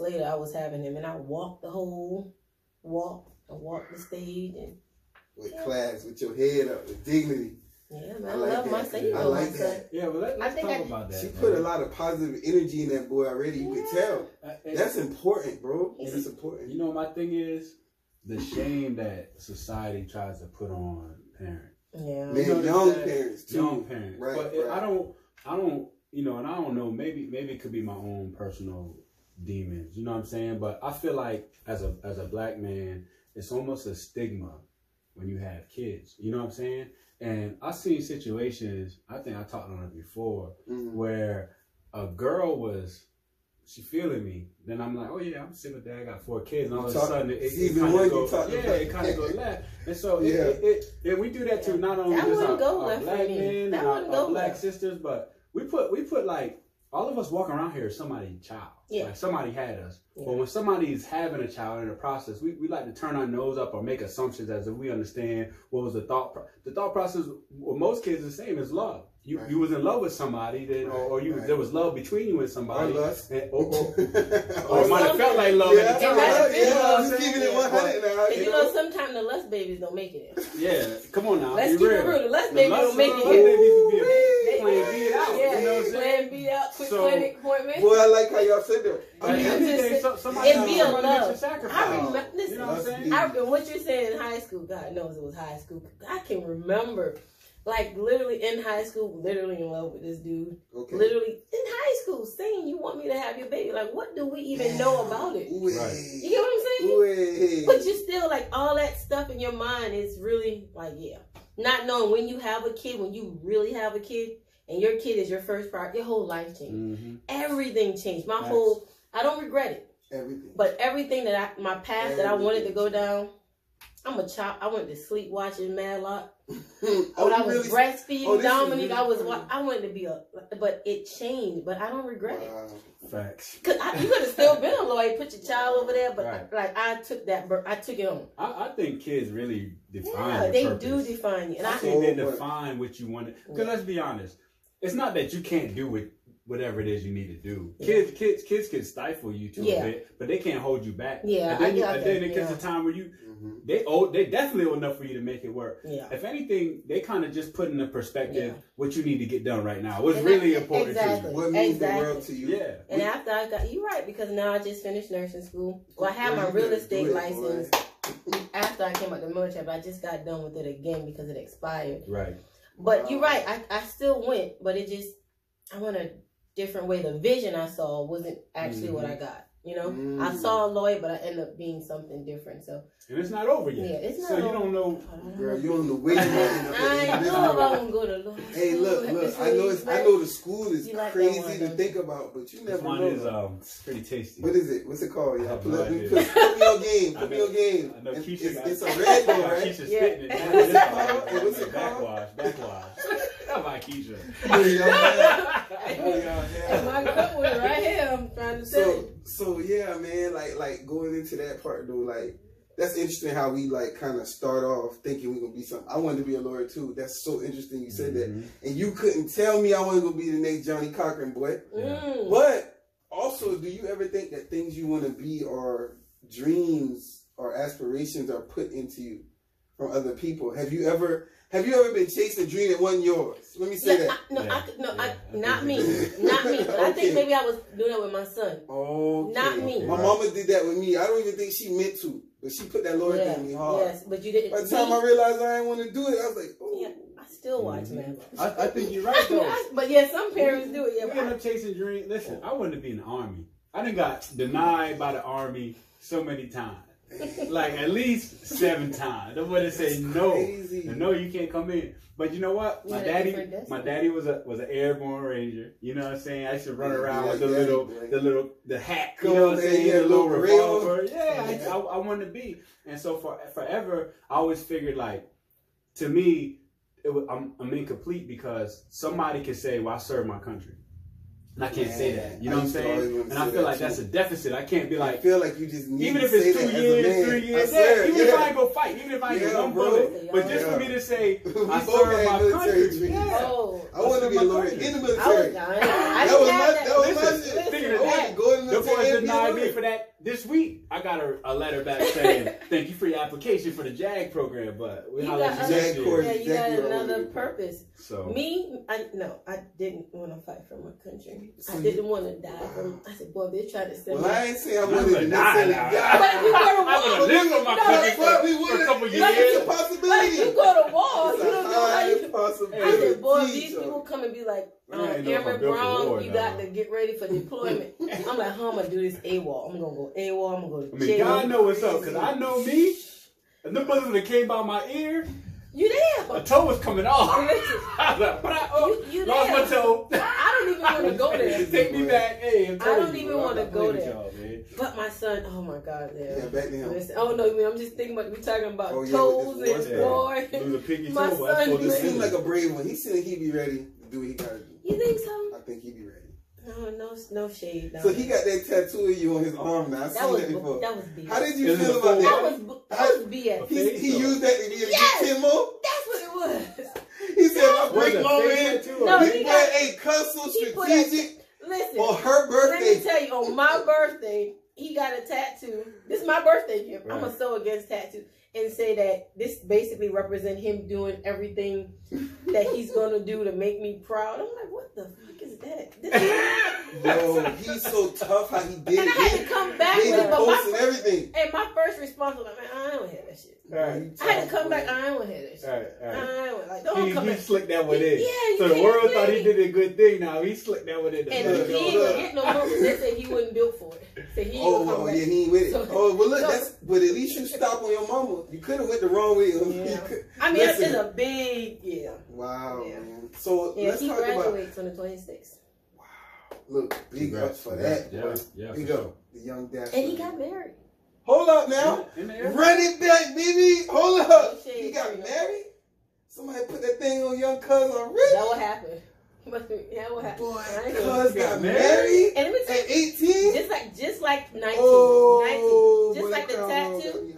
later, I was having him, and I walked the whole walk. I walked the stage and with class, with your head up, with dignity. Yeah, man, I love my son. I like that. Yeah, well, let's talk about that. She put a lot of positive energy in that boy already. You can tell. That's important, bro. That's important. You know, my thing is the shame that society tries to put on parents. Yeah, man, young parents too. Young parents, right? But right. I don't, you know, and I don't know. Maybe it could be my own personal demons. You know what I'm saying? But I feel like as a black man, it's almost a stigma when you have kids. You know what I'm saying? And I've seen situations, I think I talked on it before, where a girl she feeling me. Then I'm like, oh yeah, I'm single dad, I got 4 kids. And all of a sudden, it kind of goes left. And so we do that to not only just our black men and our black sisters, but we put like, all of us walking around here is somebody's child. Yeah. Like somebody had us. Yeah. But when somebody is having a child in the process, we like to turn our nose up or make assumptions as if we understand what was the thought process. With most kids, the same as love. You was in love with somebody, then, or there was love between you and somebody. Or lust. Or it might have felt like love at the time. Just keeping it 100 now. And you know, sometimes the lust babies don't make it in. Yeah, come on now. Let's keep it real. The lust babies don't make it in. Playing beat out. Yeah, you know what I'm saying? Playing beat out, quick clinic appointment. Boy, I like how y'all said that. It be a love. I remember. Listen, you know what I'm saying? What you're saying in high school, God knows it was high school. I can remember, like literally in high school, literally in love with this dude. Okay. Literally in high school, saying you want me to have your baby. Like, what do we even know about it? Right. You get what I'm saying? But you still like all that stuff in your mind is really like, not knowing when you have a kid, when you really have a kid. And your kid is your first priority. Your whole life changed. Everything changed. My whole. I don't regret it. Everything. But everything my path that I wanted to go down. I'm a child. I went to sleep watching Madlock. When I was breastfeeding Dominique, I wanted to be but it changed. But I don't regret it. Facts. Cause you could have still been a lawyer, put your child over there. But like I took it on. I think kids really define. Yeah, they do define you, and I think they define what you want. Because let's be honest. It's not that you can't do whatever it is you need to do. Kids can stifle you to a bit, but they can't hold you back. Yeah, and then it gets a time where they definitely old enough for you to make it work. Yeah. If anything, they kind of just put in the perspective what you need to get done right now. What's really important to you. What means the world to you. Yeah. And after I got you right, because now I just finished nursing school. Well, I had my real estate license after I came out the military, but I just got done with it again because it expired. Right. But you're right. I still went, but I went a different way. The vision I saw wasn't actually what I got. You know, I saw a lawyer, but I ended up being something different. So and it's not over yet. Yeah, it's not. So over. You don't know, girl. You don't know where you're going. I know if I won't go to law. Hey, look. I know the school is crazy to think about, but you never know. One is pretty tasty. What is it? What's it called? Y'all put me on game. Put me on game. I know Kesha. It's a red one, right? Kesha's spitting it. What's it called? Backwash. That's my Kesha. My good one right here. I'm trying to say. So yeah, man, like going into that part though, like that's interesting how we like kind of start off thinking we're gonna be something. I wanted to be a lawyer too. That's so interesting you said that. And you couldn't tell me I wasn't gonna be the next Johnny Cochran, boy. But also, do you ever think that things you want to be or dreams or aspirations are put into you from other people? Have you ever been chasing a dream that wasn't yours? Let me say that. Not me. But I think maybe I was doing that with my son. Not me. My mama did that with me. I don't even think she meant to, but she put that lawyer thing in me hard. Yes, but you didn't. By the time I realized I didn't want to do it, I was like, oh. Yeah, I still watch man. I think you're right though. But yeah, some parents do it. Yeah, we end up chasing dreams. Listen, I wanted to be in the Army. I done got denied by the Army so many times. Like at least 7 times. The way they say no, you can't come in. But you know what? My daddy was an airborne ranger. You know what I'm saying? I used to run around with the hat. You know what I'm saying? The little revolver. Yeah, I wanted to be. And so forever, I always figured like, to me, I'm incomplete because somebody can say, "Well, I served my country." And I can't say that. You know what I'm saying? And I feel like that's a deficit. I can't be like... I feel like you just need even if it's 2 years, 3 years, even if I ain't go fight, even if I ain't get one bullet, but just for me to say, I served my country. I want to be a lawyer in the military. That was my shit. I want to go in the The boy denied me for that this week. I got a letter back saying, thank you for your application for the JAG program, but we holler at you next year. Yeah, you got another purpose. So I didn't want to fight for my country. I didn't want to die from. I said, boy, they tried to send me. Well, I ain't saying I wanted to necessarily die. But if you go to war, I would have lived with my country for a couple years. It's a possibility. But if you go to war, you don't know how you. Possibility. I said, boy, these people come and be like, Airman Brown, you got to get ready for deployment. I'm like, how am I gonna do this AWOL? I'm gonna go AWOL. I'm gonna go to jail. God know what's up, because I know me. And the bullets that came by my ear. You there? A toe was coming off. I was like, but you lost my toe. I don't even want to go there. Take me back. Hey, I don't even want to go there. But my son, oh my God, yeah, back to him. Oh no, I'm just thinking about we talking about toes and boy. Lose a piggy My toe. son, he seemed like a brave one. He said he'd be ready to do what he gotta do. You think so? I think he'd be ready. No shade. No. So he got that tattoo of you on his arm now. I've seen that before. That was BS. How did you feel about that? That was BS. He used that to get Yes! 10 more? That's what it was. He said, I break law in. No, he got a custom strategic listen, on her birthday. Let me tell you, on my birthday, he got a tattoo. This is my birthday gift. Right. I'm so against tattoos. And say that this basically represent him doing everything that he's gonna do to make me proud. I'm like, what the fuck is that? Yo, he's so tough how he did it. And I had to come back with it, but everything. And my first response was like, man, I don't want to hear that shit. Right. I had to come back. I don't want to hear that shit. Right. I don't like. Don't come back. He slicked that one in. Yeah, so the world thought he did a good thing. Now he slicked that one in. And he ain't gonna get no more. They said he wasn't built for it. So he ain't gonna come back. Yeah, he ain't with it. Well, look, but at least you stop on your mama. You could have went the wrong way. Yeah. I mean, that's a big, Wow, man. So let's he talk about. He graduates on the 26th. Wow. Look, big ups for that. Yeah. Big up. The young dash. And he got married. Hold up now. Run it back, baby. Hold up. He got married? Somebody put that thing on young cuz already? That what happened. What happened? Boy, cuz got married and let me at 18? Just like 19. Oh, 19. Just like the tattoo.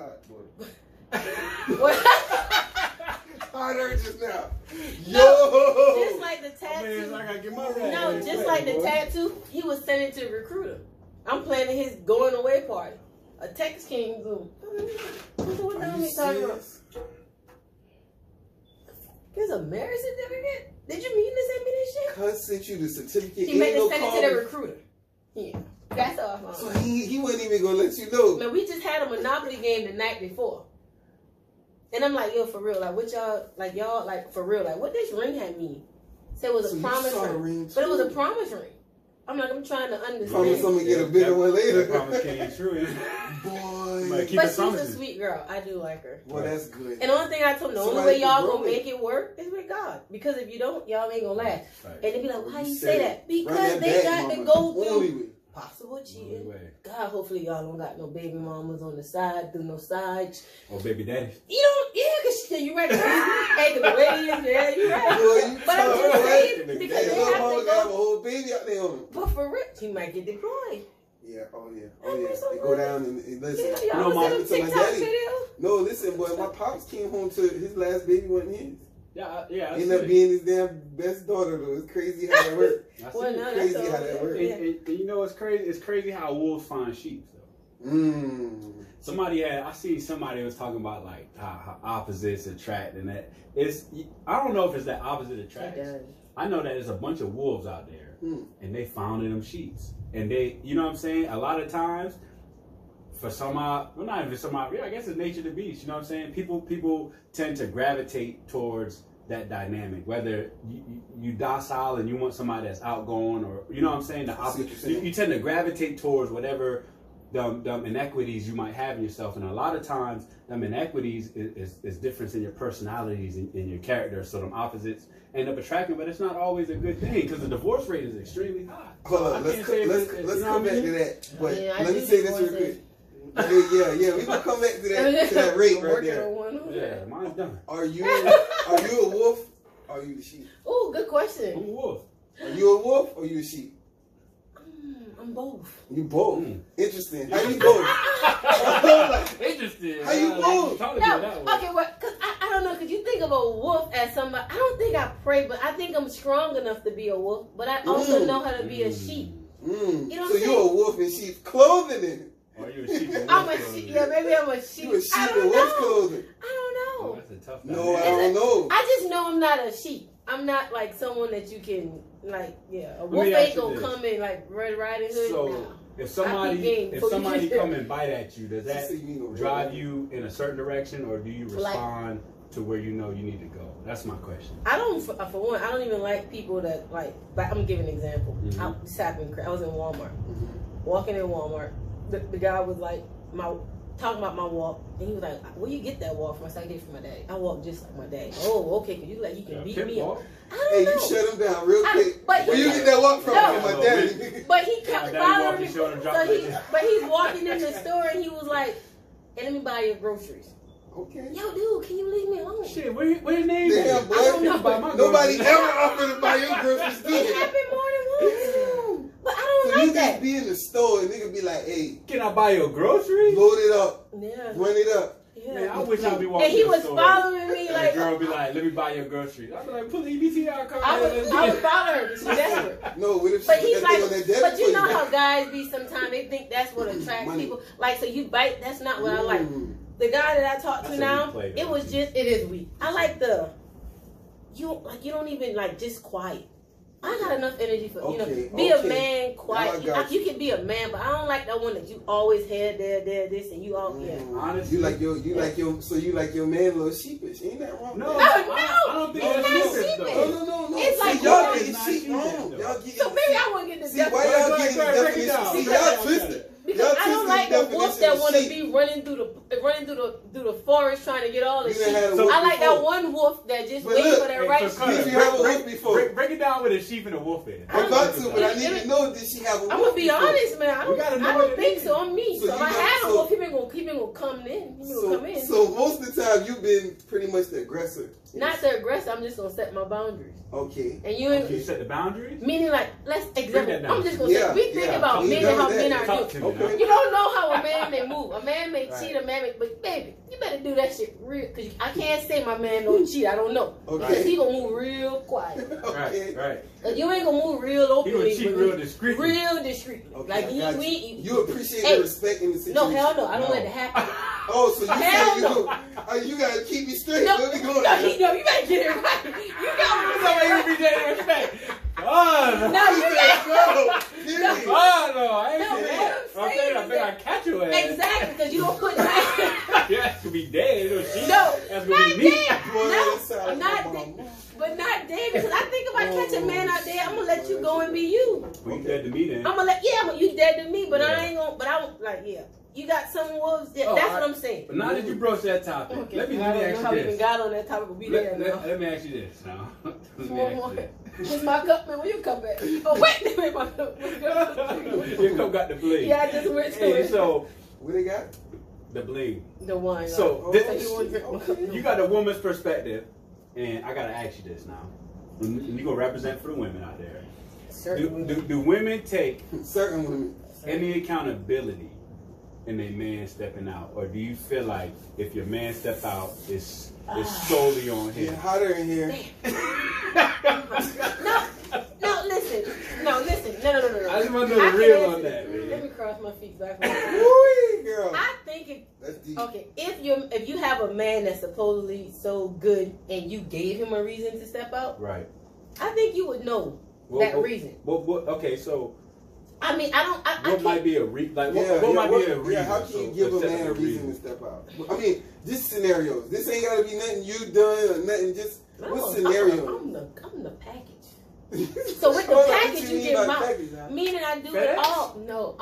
Harder just now. Yo! Just like the tattoo. I gotta get my rag. No, just like the tattoo, he was sending to the recruiter. I'm planning his going away party. A text came through. What the hell are you talking about? There's a marriage certificate? Did you mean to send me this shit? Cuz sent you the certificate. He made to send it to the recruiter. Yeah. That's all. So he wasn't even gonna let you know. Man, we just had a Monopoly game the night before. And I'm like, yo, for real, like, what y'all, like, for real, like, what this ring had mean? So it was a promise ring. But it was a promise ring. I'm like, I'm trying to understand. Promise I'm gonna get a bigger one later. Promise came true. Boy. But she's a sweet girl. I do like her. Well, that's good. And the only thing I told him, the only way y'all gonna make it work is with God. Because if you don't, y'all ain't gonna last. Right. And they be like, why you say that? Because they got to go through possible cheating. God, hopefully y'all don't got no baby mamas on the side, do no side. Or baby daddy. You don't, because you right. Hey, the ladies, yeah, you right. Boy, but I'm just saying, because they have to have a whole baby out there on them. But for real, he might get deployed. Yeah, oh yeah. They go down and listen. Y'all was in TikTok video? No, listen, boy, my pops came home to his last baby wasn't his. Yeah. Ended up being his damn best daughter though. It's crazy how that works. Crazy how that works. And you know what's crazy? It's crazy how wolves find sheep though. I seen somebody was talking about like how opposites attract and that. I don't know if it's that opposite attracts. I know that there's a bunch of wolves out there and they found in them sheets. And they, you know what I'm saying? A lot of times, for I guess it's nature of the beast. You know what I'm saying? People tend to gravitate towards that dynamic. Whether you docile and you want somebody that's outgoing, or you know what I'm saying, the opposite. You tend to gravitate towards whatever them inequities you might have in yourself. And a lot of times, them inequities is difference in your personalities and in your character. So them opposites end up attracting, but it's not always a good thing because the divorce rate is extremely high. Hold on, let's come back to that. But let me say this real quick. Yeah, we gonna come back to that rate right there. Yeah, mine's done. Are you a wolf? Or are you the sheep? Oh, good question. I'm a wolf. Are you a wolf or you a sheep? I'm both. You both. Interesting. How you both? Interesting. How you both? Okay, well, cause I don't know. Cause you think of a wolf as somebody. I don't think I pray, but I think I'm strong enough to be a wolf. But I also know how to be a sheep. Mm. You know what so I'm saying? you a wolf in sheep's clothing then? Or you a sheep in I'm wolf a clothing? sheep. Yeah, maybe I'm a sheep. You a sheep I in don't wolf know. clothing? I don't know. Oh, that's a tough No, I don't know. I just know I'm not a sheep. I'm not like someone that you can like. Yeah, a wolf me ain't ask you gonna this. come in like Red Riding Hood. So Nah. if somebody come and bite at you, does that drive you in a certain direction, or do you respond to where you know you need to go? That's my question. I don't, for one, I don't even like people that like. But I'm gonna give an example. Mm-hmm. I was in Walmart, walking in Walmart. The guy was like talking about my walk, and he was like, "Where you get that walk from?" I said, "I get it from my daddy. I walk just like my daddy." Oh, okay. Cause you can beat me up. Hey, you shut him down real quick. Where you get that walk from? No, From my daddy. But he kept following me. But he's walking in the store, and he was like, "Hey, let me buy your groceries." Okay. Yo, dude, can you leave me alone? Shit, where your name is? Damn, boy. I don't know. Nobody ever offered to buy your groceries. It happened more than once. But I don't So like you that. just be in the store and nigga be like, hey, Can I buy your groceries? load it up. Yeah. Run it up. Yeah. Man, I wish I'd be walking And he in the was store, following me and like. the girl be like, let me buy your groceries. I'd be like, pull the EBT out card. I was following her. She's desperate. No, what if she But put he's that thing like, on that debit but you for know how guys be sometimes, they think that's what attracts Money. people. Like, so you bite, that's not what I like. The guy that I talk to now, it is weak. I like you don't even like just quiet. I got enough energy for, be a man, quiet. You can be a man, but I don't like that one that you always had there, this, and you all, Honestly, so you like your man a little sheepish. Ain't that wrong? No, I don't think it's that's not sheepish, sheepish. though. No. It's like y'all it's getting sheep wrong. Y'all getting So maybe I wouldn't get the See, why y'all getting the definition? See, y'all twisted. Because I don't like the wolf that want to be running through the forest trying to get all the sheep. I like that one wolf that just waits for that right sheep. Did you have a wolf before? Break it down with a sheep and a wolf is. I'm about to, but I need to know, did she have a wolf? I'm gonna be honest, man. I don't think so. I'm me. So if I had a wolf, he been gonna come in. He gonna come in. So most of the time, you've been pretty much the aggressor. Not the aggressor. I'm just gonna set my boundaries. Okay. And you set the boundaries? Meaning, like, let's example. I'm just gonna say, we think about men and how men are doing. Okay. You don't know how a man may move. A man may cheat. A man may, but baby, you better do that shit real. Cause I can't say my man don't cheat. I don't know. Okay. Because he gonna move real quiet. Okay. Right. Cause you ain't gonna move real openly. He gonna cheat real discreetly. Real discreetly. Okay, like you appreciate the respect in the situation. No, hell no. I don't let it happen. Oh, so you say you gotta keep me straight. No, you better get it right. You got me the respect. Oh, no, I ain't saying. I bet I catch your ass. Exactly, because you don't put that. You have to be dead. No, that's not dead. But not dead, because I think if I catch a man out there, I'm gonna let you go and be you. Well, you dead to me then. I'm gonna you dead to me, but I ain't gonna. But I won't You got some wolves. Yeah, that's what I'm saying. But now that you broached that topic, okay. let me ask you this. How we even got on that topic? But we there now. Let me ask you this now. Where's my cup, man? Where you come back? Oh wait, wait, my cup. Your cup got the bling. Yeah, I just went to it. So what they got? The bling. The wine. So you got a woman's perspective, and I gotta ask you this now. And you gonna represent for the women out there. Do women take certain women any accountability in a man stepping out, or do you feel like if your man step out, it's solely on him? It's hotter in here. No, listen. No. I just want to know the real on that, man. Let me cross my feet back. Girl. I think that's deep. Okay, if you have a man that's supposedly so good and you gave him a reason to step out, right? I think you would know that reason. Okay, so. I mean, what might be a reason? How can you give a man a reason to step out? I mean, just scenarios. This ain't got to be nothing you done or nothing. Just what scenario? I'm the package. So with the package, you get my meaning I do it all. No,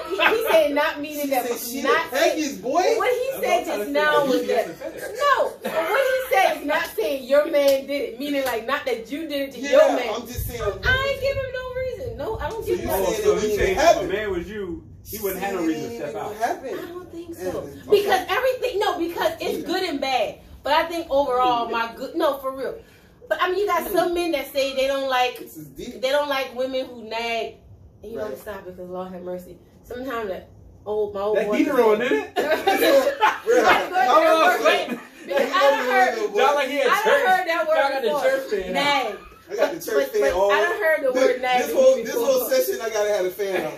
he said not meaning that. Not package, boy. What he said just now was that. No, what he said is not saying your man did it. Meaning like not that you did it to your man. I'm just saying. I ain't give him no reason. No, I don't give him no reason. So you saying if a man was you, he wouldn't have no reason to step out. I don't think so. Because because it's good and bad. But I think overall, for real. But I mean, you got some men that say they don't like women who nag. And you know to stop it because Lord have mercy. Sometimes my old boy. That heater on, isn't it? Because I done heard that word before. Nag. I got the church fan on. I done heard the word nagging. This whole session, I gotta have a fan on.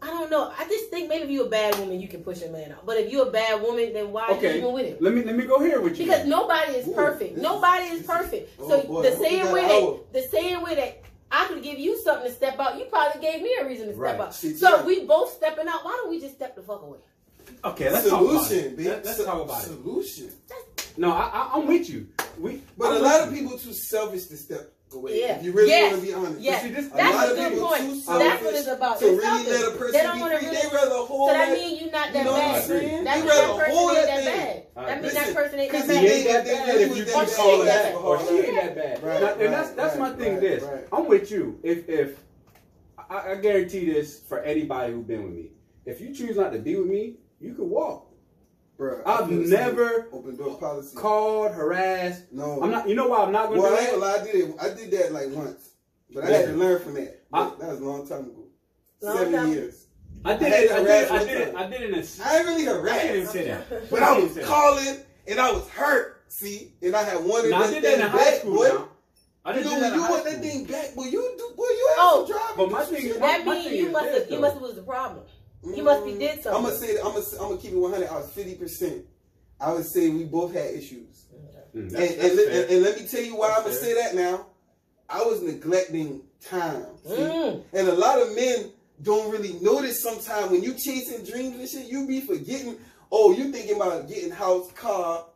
I don't know. I just think maybe if you're a bad woman, you can push a man out. But if you're a bad woman, then why are you even with him? Let me go here with you. Because nobody is perfect. Nobody is perfect. So the same way that I could give you something to step out, you probably gave me a reason to step out. So we both stepping out. Why don't we just step the fuck away? Okay, let's talk about it. Let's talk about solution. No, I'm with you. But a lot of people too selfish to step away. Yeah. If you really want to be honest. Yeah. That's a good point. That's what it's about. To really let a person be free. They rather hold that. So that means you're not that bad. That means that person ain't that bad. That means that person ain't that bad. He ain't that bad if you keep calling that. Or she ain't that bad. And that's my thing. This I'm with you. If I guarantee this for anybody who's been with me. If you choose not to be with me, you can walk. Bruh, I've never open door policy. Called, harassed. No, I'm not. You know why I'm not going to do that? I ain't gonna lie. I did that like once, but I had to learn from that. That was a long time ago. 7 years. I did it. I did it. I ain't really harassed. I didn't say that. But I was calling and I was hurt. See, and I had wanted that thing back. High school, boy. I didn't do that. You want that thing back? Well, you do. Well, you have some drive. But my thing. That means you must have was the problem. You must be did something. I'm gonna keep it 100. I was 50%. I would say we both had issues. And let me tell you why I'm gonna say that now. I was neglecting time. And a lot of men don't really notice sometimes when you chasing dreams and shit, you be forgetting. Oh, you thinking about getting house, car,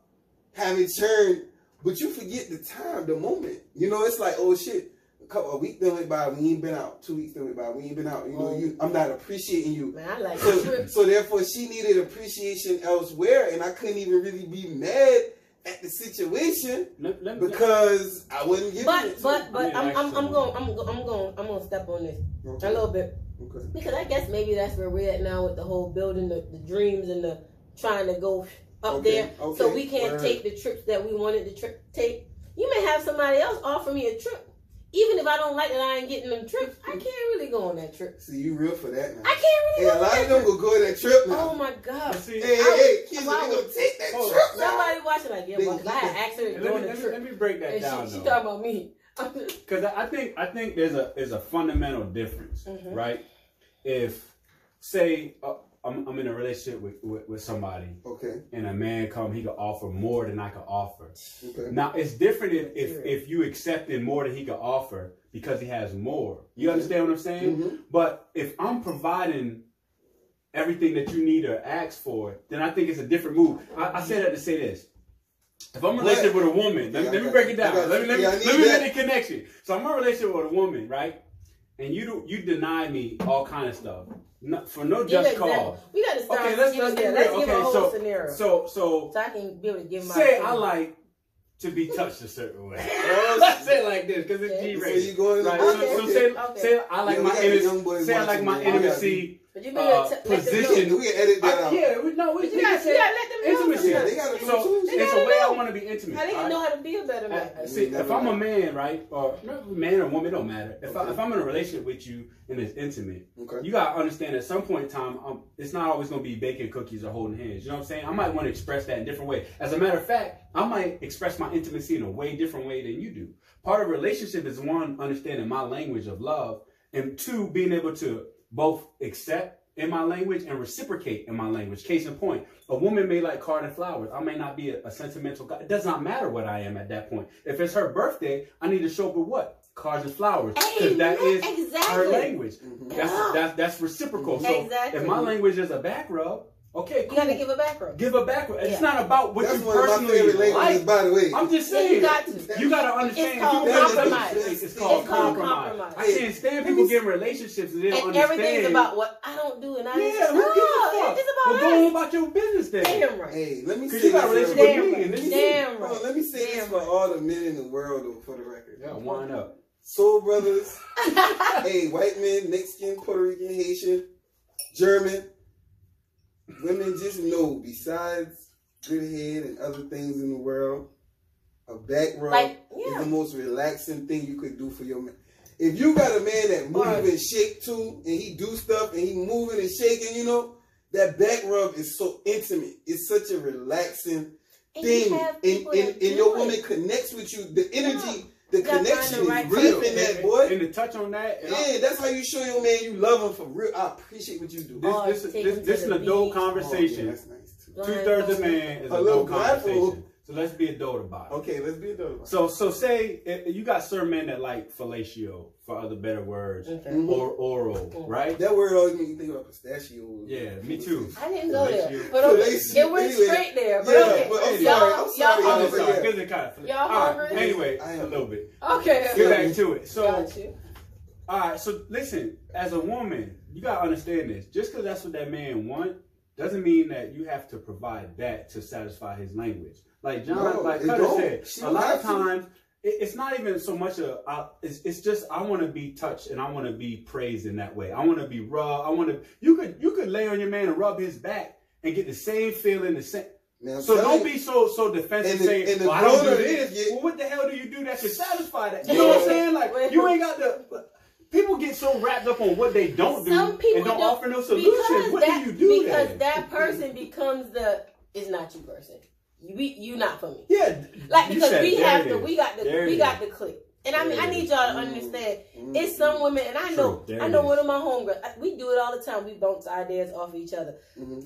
having churn, but you forget the time, the moment. You know, it's like, oh shit. A week done went by, we ain't been out. 2 weeks done went by, we ain't been out. You know, I'm not appreciating you. Man, I like so therefore, she needed appreciation elsewhere, and I couldn't even really be mad at the situation because I wasn't giving it. But I'm gonna step on this a little bit because I guess maybe that's where we're at now with the whole building the dreams and the trying to go up there. So we can't take the trips that we wanted to take. You may have somebody else offer me a trip. Even if I don't like that I ain't getting them trips, I can't really go on that trip. See, you real for that now. I can't really go on that trip. A lot of them will go on that trip now. Oh my God. Hey, Kesha, they gonna take that trip now. Somebody watching like, yeah, because I had asked her to go on the trip. Let me break that down, She talking about me. Because I think there's a fundamental difference, right? If, say, I'm in a relationship with somebody, and a man he could offer more than I could offer. Now it's different if you accepting more than he could offer because he has more. You understand what I'm saying? But if I'm providing everything that you need or ask for, then I think it's a different move. I say that to say this. If I'm in a relationship with a woman, let me break it down. Let me make the connection. So I'm in a relationship with a woman, right? And you deny me all kind of stuff. For no just cause. We got to start. Okay, let's give a whole scenario. So I can be able to give my say opinion. I like to be touched a certain way. Let's say it like this because it's G-rated. So you going right? Say I like my intimacy. Say I like my intimacy. Position. We can edit that out. Yeah, we can say let them intimacy. Know. They gotta so it's a way I want to be intimate. How they can know how to be a better man. See, if I'm a man, right, or man or woman, it don't matter. If I'm in a relationship with you and it's intimate, you gotta understand at some point in time, it's not always gonna be baking cookies or holding hands. You know what I'm saying? I might want to express that in a different way. As a matter of fact, I might express my intimacy in a way different way than you do. Part of a relationship is one, understanding my language of love, and two, being able to both accept in my language and reciprocate in my language. Case in point, a woman may like card and flowers. I may not be a sentimental guy. It does not matter what I am at that point. If it's her birthday, I need to show up with what? Cards and flowers. Because that is her language. That's reciprocal. So if my language is a back rub, okay, cool. You gotta give a back rub. Give a back rub. It's not about what that's you personally like. That's one of my favorite languages, by the way. I'm just saying. You got to understand. It's called compromise. It's called compromise. I can't stand people getting relationships and they don't understand. Everything's about what I don't do and I don't. Yeah, who gives a fuck? It's about well, go on about your business then. Damn right. Hey, let me say you got a relationship with me. Damn right. Let me say this for all the men in the world, though, for the record. Yeah, wind up. Soul brothers. Hey, white men, Mexican, Puerto Rican, Haitian, German. Women just know, besides good head and other things in the world, a back rub is the most relaxing thing you could do for your man. If you got a man that move and shake too, and he do stuff and he moving and shaking, you know, that back rub is so intimate. It's such a relaxing thing, and your woman connects with you. The energy, the connection is real in that, boy. And to touch on that, yeah, that's how you show your man you love him for real. I appreciate what you do. This is an adult conversation. Oh, yeah, that's nice too. 2/3 of man is adult conversation. So let's be adult about it. Okay, let's be adult about it. So say you got certain men that like fellatio, for other better words, or oral, right? That word always makes you think about pistachios. Yeah, me too. I didn't go there, but it went straight there. But yeah, but I'm sorry. Because it kind of. Y'all hungry? Anyway, a little bit. Okay. Get back to it. So, all right. So listen, as a woman, you gotta understand this. Just because that's what that man wants, doesn't mean that you have to provide that to satisfy his language. Like John, like Cutter said, a lot of times it's not even so much it's just I want to be touched and I want to be praised in that way. I want to be rubbed. You could lay on your man and rub his back and get the same feeling, the same. Man, so don't be so defensive saying, well, I don't do this. Well, what the hell do you do that should satisfy that? You know what I'm saying? Like you ain't got the. People get so wrapped up on what they don't do and don't offer no solutions. What do you do? Because that person becomes it's not you person. You not for me. Yeah. Like because we got the click. And I mean I need y'all to understand. It's some women, and I know one of my homegirls. We do it all the time. We bounce ideas off of each other.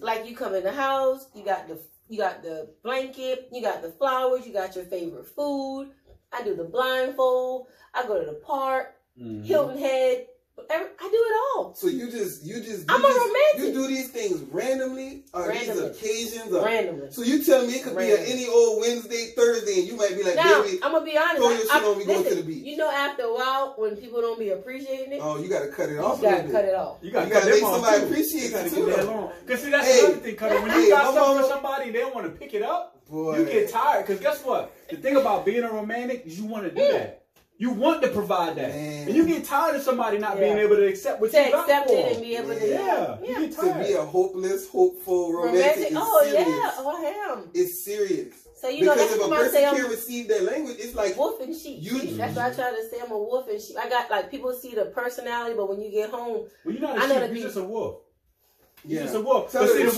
Like you come in the house, you got the blanket, you got the flowers, you got your favorite food. I do the blindfold. I go to the park. Hilton Head, I do it all. So you just I'm a romantic. You do these things randomly, or these occasions, or randomly. So you tell me it could be any old Wednesday, Thursday, and you might be like, now, baby, I'm gonna be honest. Throw your shit on me, go to the beach. You know, after a while, when people don't be appreciating it, you gotta cut it off. You gotta cut it off. You gotta make somebody appreciate it too. Because see, that's another thing, Cutter. When you got something for somebody and they don't want to pick it up, you get tired. Because guess what? The thing about being a romantic is you want to do that. You want to provide that. And you get tired of somebody not being able to accept what you got for. Accept it and be able to. You get tired. To be a hopeless, hopeful, romantic is serious. I am. It's serious. So you know that's if a person can't receive that language, it's like wolf and sheep. That's why I try to say I'm a wolf and sheep. I got like people see the personality, but when you get home, well, you're not a sheep. You're just a wolf. Yeah. Just a wolf. But see, the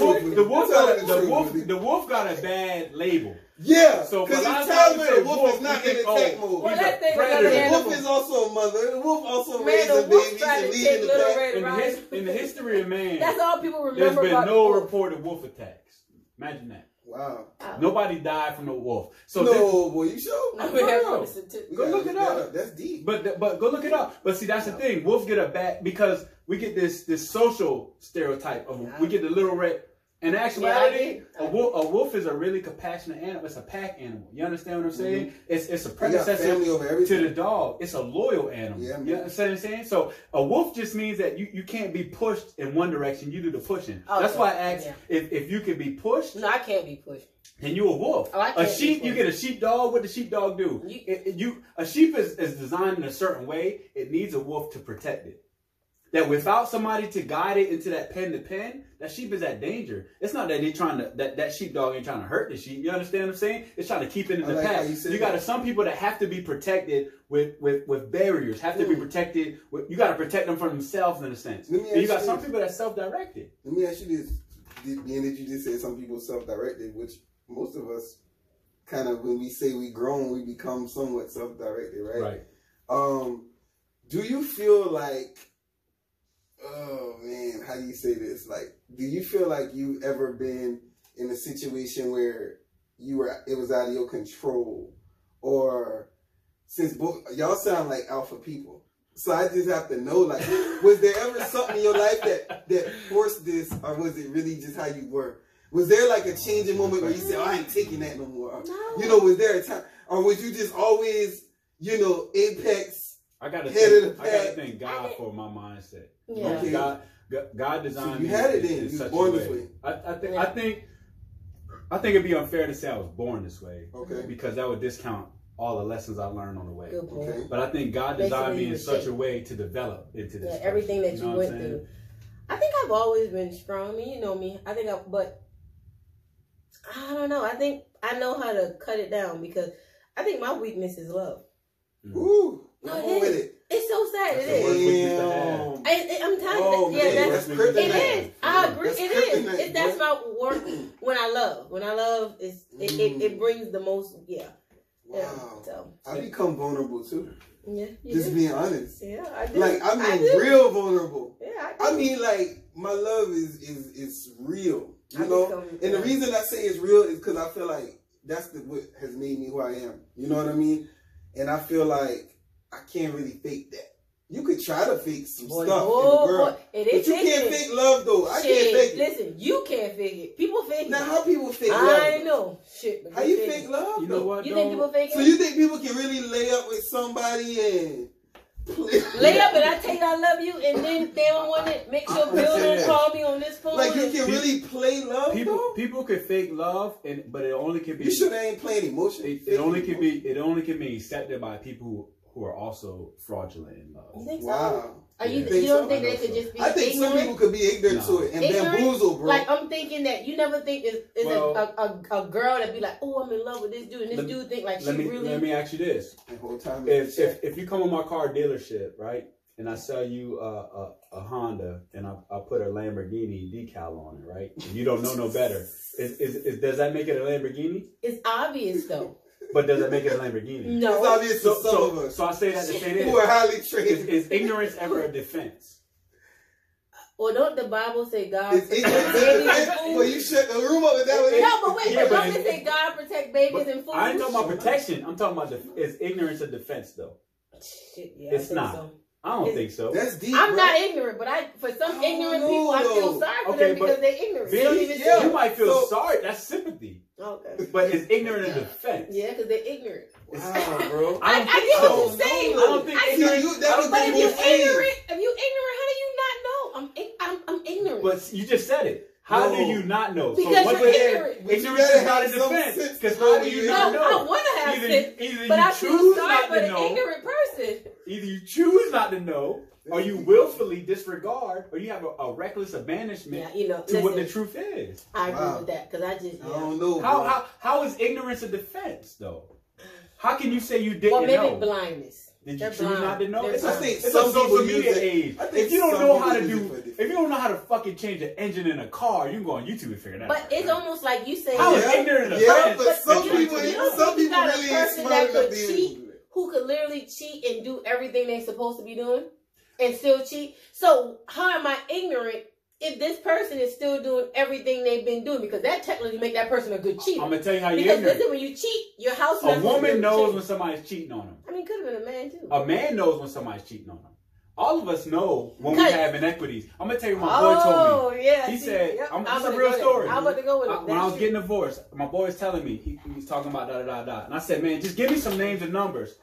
wolf got a bad label. Yeah, so because it's telling me the wolf is not in attack mode. The wolf is also a mother. The wolf also raises babies and leading the pack. In the history of man, that's all people remember. There's been no reported wolf attacks. Imagine that. Wow. Nobody died from the wolf. So boy, you sure? Go look it up. That's deep. But go look it up. But see, that's the thing. Wolves get a bad because we get this social stereotype of we get the little red. In actuality, a wolf is a really compassionate animal. It's a pack animal. You understand what I'm saying? It's a predecessor to the dog. It's a loyal animal. Yeah, you understand what I'm saying? So a wolf just means that you can't be pushed in one direction. You do the pushing. Okay. That's why I asked if you can be pushed. No, I can't be pushed. And you a wolf. A sheep, you get a sheepdog. What does sheepdog do? A sheep is designed in a certain way. It needs a wolf to protect it. That without somebody to guide it into that pen to pen, that sheep is at danger. It's not that they trying to that sheepdog ain't trying to hurt the sheep. You understand what I'm saying? It's trying to keep it in the pack. You got some people that have to be protected with barriers. Have to be protected. You got to protect them from themselves in a sense. And you got some people that self-directed. Let me ask you this: being that you just said some people self-directed, which most of us kind of when we say we grown, we become somewhat self-directed, right? Right. Do you feel like? Oh man, how do you say this? Like, do you feel like you've ever been in a situation where it was out of your control, or since both y'all sound like alpha people, so I just have to know, like, was there ever something in your life that forced this, or was it really just how you were? Was there like a changing moment where you said, "Oh, I ain't taking that no more"? Or, you know, was there a time, or was you just always, apex? I gotta thank God for my mindset. Yeah. Okay. God designed me. You had it then. You was born this way. I think it'd be unfair to say I was born this way. Okay. Because that would discount all the lessons I learned on the way. Good point. Okay. But I think God designed me in such a way to develop into this. Yeah, everything that you went through. I think I've always been strong. I mean, you know me. But I don't know. I think I know how to cut it down because I think my weakness is love. Ooh. No, it is. It's so sad. It is. I'm telling you. It is. I agree. That's my work. When I love. When I love, it brings the most. Yeah. Wow. Yeah, so. I become vulnerable too. Yeah. Just being honest. Yeah, I do. Like I mean, real vulnerable. Yeah, I mean, like my love is real. You know, and the reason I say it's real is because I feel like that's what has made me who I am. You know what I mean? And I feel like I can't really fake that. You could try to fake some stuff in the world, but you can't fake love though. I can't fake it. Listen, you can't fake it. People fake it. Now, how people fake love? I know. Shit. How you fake love? You know what? You think people fake it? So you think people can really lay up with somebody and lay up and I tell you I love you and then they don't want it? Make sure Bill don't call me on this phone. Like you can really play love. People can fake love, but it only can be. You sure they ain't playing emotion? It only can be. It only can be accepted by people who are also fraudulent in love. You think so? Wow. You don't think they could just be I think ignorant? some people could be ignorant to it and bamboozled, bro. Like, I'm thinking that you never think is a girl that be like, oh, I'm in love with this dude, and this dude think like let me ask you this. The whole time if you come to my car dealership, right, and I sell you a Honda and I put a Lamborghini decal on it, right, and you don't know no better, does that make it a Lamborghini? It's obvious, though. But does that make it a Lamborghini? No. It's obvious to some of us. So I say that to say this. Who are highly trained. Is ignorance ever a defense? Well, don't the Bible say God protect babies? Well, you shut the room up with that one. No, but wait, don't it say God protect babies and fools? I ain't talking about protection. I'm talking about is ignorance a defense, though? Shit, yeah, it's not. So. I don't think so. That's deep. I'm not ignorant, but for some ignorant people, I feel sorry for them because they're ignorant. They don't even see. You might feel sorry. That's sympathy. Okay. But is ignorant a defense? Yeah, because they're ignorant. Wow, bro. I get what you're saying. I don't think ignorance. But if you're ignorant, how do you not know? I'm ignorant. But you just said it. How do you not know? Because you're ignorant. Ignorance is not a defense. Because how do you not know? I want to have sense, either but you I choose feel sorry not for to the know. ignorant person. Either you choose not to know, or you willfully disregard, or you have a reckless abandonment to what the truth is. I agree with that because I don't know. How is ignorance a defense though? How can you say you didn't know? Well, maybe blindness. Did you choose not to know? I think it's some a social people media age. If you don't know how to fucking change an engine in a car, you can go on YouTube and figure that out. But it's almost like you say, how is ignorant a defense? Yeah, but some people really ain't smart enough to cheat. Who could literally cheat and do everything they're supposed to be doing and still cheat? So how am I ignorant if this person is still doing everything they've been doing? Because that technically make that person a good cheater. I'm gonna tell you how you're ignorant. Because listen, when you cheat, your house. A woman knows when somebody's cheating on them. I mean, could have been a man too. A man knows when somebody's cheating on them. All of us know when we have inequities. I'm gonna tell you what my boy told me. Yeah, he said, "This is a real story." I'm about to go with it. When I was getting divorced, my boy's telling me he was talking about da. And I said, "Man, just give me some names and numbers."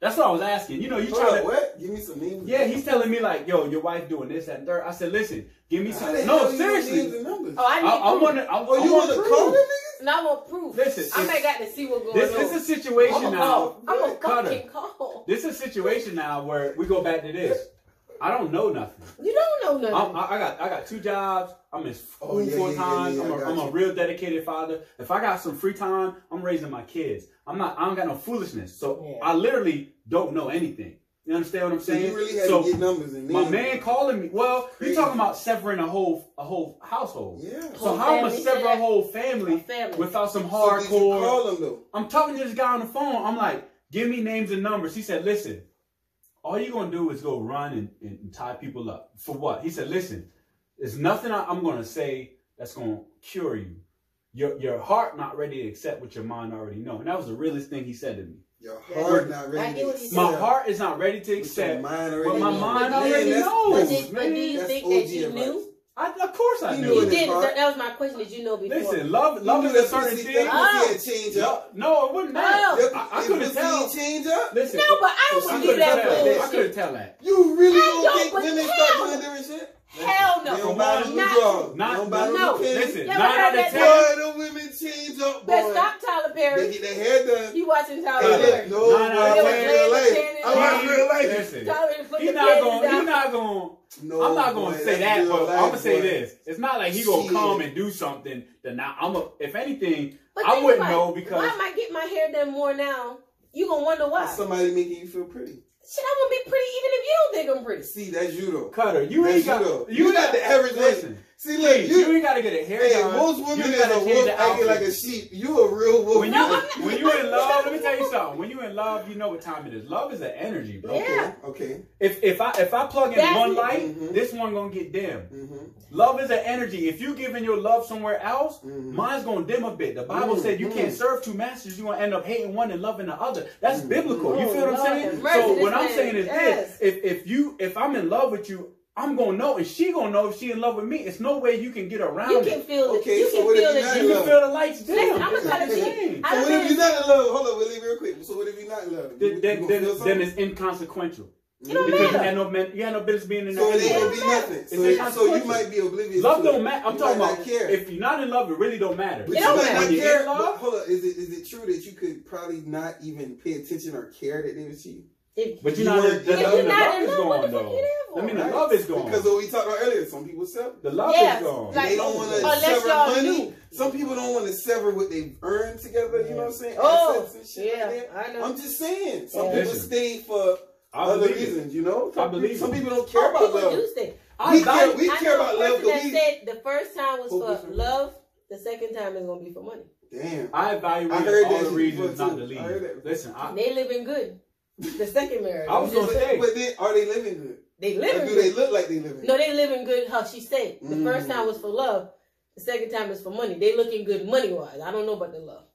That's what I was asking. You know, you trying to what? Give me some names. Yeah, he's telling me like, "Yo, your wife doing this, that, and third." I said, "Listen, give me some." No, seriously. Names and numbers? Oh, I need proof. You want to call them niggas? No, I want proof. Listen, I might got to see what's going on. This is a situation now. I'm a fucking call. This is a situation now where we go back to this. I don't know nothing. You don't know nothing. I got 2 jobs. I'm in school full time. I'm a real dedicated father. If I got some free time, I'm raising my kids. I don't got no foolishness. So I literally don't know anything. You understand what I'm saying? So you really had to get numbers and my man calling me. Well, you're talking about severing a whole household. Yeah. So how am I sever a whole family without some hardcore? So did you call him though? I'm talking to this guy on the phone. I'm like, give me names and numbers. He said, listen. All you're going to do is go run and tie people up. For what? He said, listen, there's nothing I'm going to say that's going to cure you. Your heart not ready to accept what your mind already know. And that was the realest thing he said to me. Your heart not ready to accept. My heart is not ready to accept what my mind already knows. But do you think that you knew? Of course I knew. You did. That was my question. Did you know before? Listen, love is a certain thing. Change up. No, it wouldn't matter. I couldn't tell. Change up. Listen, no, but I don't do that bullshit. I couldn't tell that. You really don't think women start doing different shit? Hell no. They don't buy them new drawers. No. Listen, 9 out of 10. Boy, the women change up, boy. But stop Tyler Perry. They get their hair done. You watching Tyler Perry? No, I watch real life. I watch real life. Listen, he's not going. No, I'm not gonna say that, but I'm gonna say this. It's not like he gonna come and do something that now if anything, I wouldn't know because why am I getting my hair done more now? You gonna wonder why? Somebody making you feel pretty. Shit, I won't be pretty even if you don't think I'm pretty. See, that's you though. Cutter, you ain't got you not the average person. See, look, you ain't gotta get a hair done. Most women is a wolf acting like a sheep. You a real wolf. When you in love, let me tell you something. When you in love, you know what time it is. Love is an energy, bro. Yeah. Okay. If I plug in one light, this one gonna get dim. Love is an energy. If you giving your love somewhere else, mine's gonna dim a bit. The Bible said you can't serve two masters. You gonna end up hating one and loving the other. That's biblical. You feel what I'm saying? So what I'm saying is this: if I'm in love with you, I'm gonna know, and she gonna know if she in love with me. It's no way you can get around it. You can feel it. Okay, you so can what if feel you're not it. in You love? can feel the lights dim. Listen, I'm gonna tell you. So what if you're not in love? Hold on, Willie, real quick. So what if you're not in love? Then it's inconsequential. It don't Because matter. you had no business being in that. So it ain't gonna be nothing. So you might be oblivious. Love to don't it. matter. I'm You talking might about not care. if you're not in love, it really don't matter. But It don't you might matter. not care. Love, But hold on, is it true that you could probably not even pay attention or care that they was cheating? but you're not. That If doesn't you're mean the not love in is love, what gone the fuck though. you there I mean the for? love is gone. Because what we talked about earlier, some people sell. The love Yes, is gone. like- They don't want to Unless sever y'all money. knew. Some people don't want to sever what they've earned together. You know what I'm saying? Oh, Assets and shit yeah, like that. I know. I'm just saying. Some Yeah. people Listen, stay for I other believe it. reasons. You know, I believe some it. people don't care about People love. do stay. We care I know about a love. person that We said the first time was Focus for on- love, the second time is gonna be for money. damn. I evaluate I heard all that the shit reasons before, not too. to leave. I heard that. Listen, They living good. The second marriage. I was gonna say, But then, are they living good? they Or living do good. they look like they living? No, they living good. How she said the first time was for love, the second time is for money. They looking good money wise. I don't know about the love.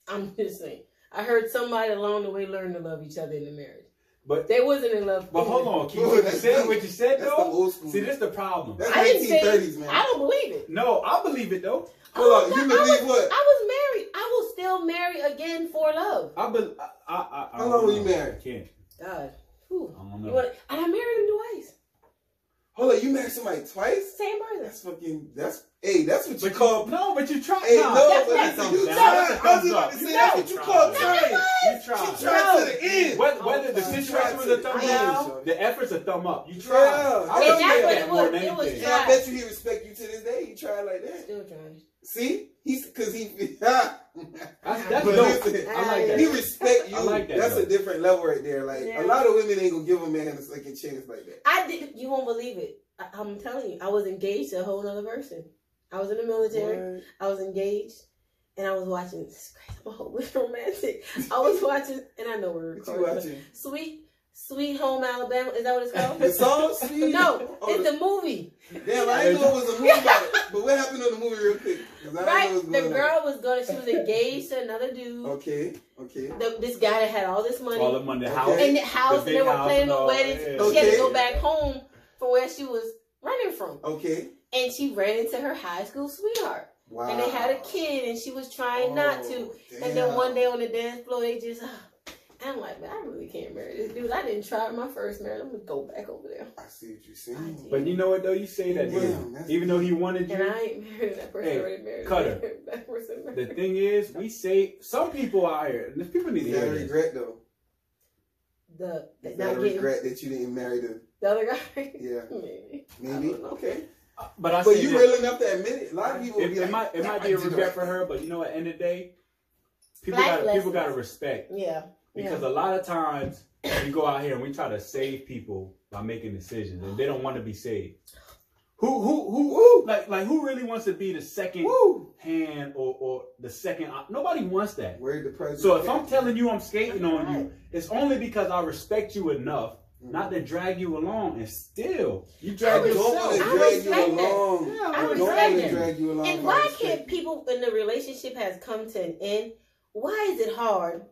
I'm just saying. I heard somebody along the way learn to love each other in the marriage, but they wasn't in love. But hold on, Keith. Bro, You that's said deep. what you said That's the though. old school. See, this the problem. That's I didn't say. 1930s, man. I don't believe it. No, I believe it though. Hold on, no, you believe what? I was married. I will still marry again for love. I How long were you married? I can't. God. Whew. I don't know. And I married him twice. Hold on, you married somebody twice? Same person. That's what you call. No, but you tried. Hey, nah, no, that's but not listen, you thumbs tried. down. I was about to say that's what you call trying. You tried. She tried to the end. Whether the She situation tried was to a thumb the down, end, the effort's a thumb up. You Yeah. tried. I And don't that's care what that it more was. than It was anything. And I tried. bet you he respect you to this day. He tried like that. Still trying. See, because he. That's But dope. listen, I like that. he respect you. I like that, That's though. a different level right there. Like Yeah. a lot of women ain't gonna give a man a second chance like that. I did. You won't believe it. I'm telling you, I was engaged to a whole other person. I was in the military. What? I was engaged, and I was watching. This is crazy. I'm always romantic. I was watching, and I know we're What you recording. watching? Sweet Home Alabama. Is that what it's called? The song? Sweet? No, Oh, it's the movie. Damn, I didn't know it was a movie about it. But what happened on the movie real quick? 'Cause I didn't know Right, what was the going girl was going. She was engaged to another dude. Okay. This guy that had all this money. All the money, the Okay. house, And the house, big and they were house planning and a all, wedding. yeah. She had to Okay. go back home from where she was running from. Okay. And she ran into her high school sweetheart. Wow. And they had a kid, and she was trying not to. And then one day on the dance floor, they just, I'm like, man, I really can't marry this dude. I didn't try my first marriage. I'm going to go back over there. I see what you're saying. But you know what though? You say that, Damn, even though he wanted And you. I ain't married that person. Hey, Already married Cutter. that person. The thing is, we say some people out here. And people need to Is that hear a this. regret though? Is that a regret that you didn't marry the other guy? Yeah. Maybe. Maybe. Okay. But But say you this. real enough to admit it. A lot of people will be It like, might be a regret for her, but you know, at the end of the day, people Life lessons. got to respect. Yeah. Because a lot of times we go out here and we try to save people by making decisions, and they don't want to be saved. Who who really wants to be the second hand or the second? Nobody wants that. Where the president? So if I'm telling you I'm skating on you, it's only because I respect you enough not to drag you along, and still you drag yourself. Don't want to I drag respect you that. along. Yeah, I Don't respect want to that. drag you along. And why can't people in the relationship has come to an end? Why is it hard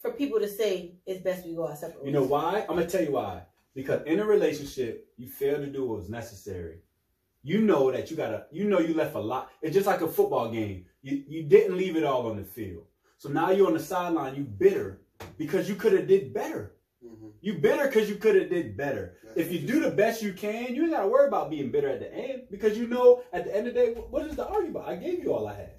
for people to say it's best we go our separate ways? You know why? I'm gonna tell you why. Because in a relationship, you failed to do what was necessary. You know that you left a lot. It's just like a football game. You didn't leave it all on the field. So now you're on the sideline. You bitter because you could have did better. Mm-hmm. You bitter because you could have did better. If you do the best you can, you ain't got to worry about being bitter at the end, because you know at the end of the day, what is the argument? I gave you all I had.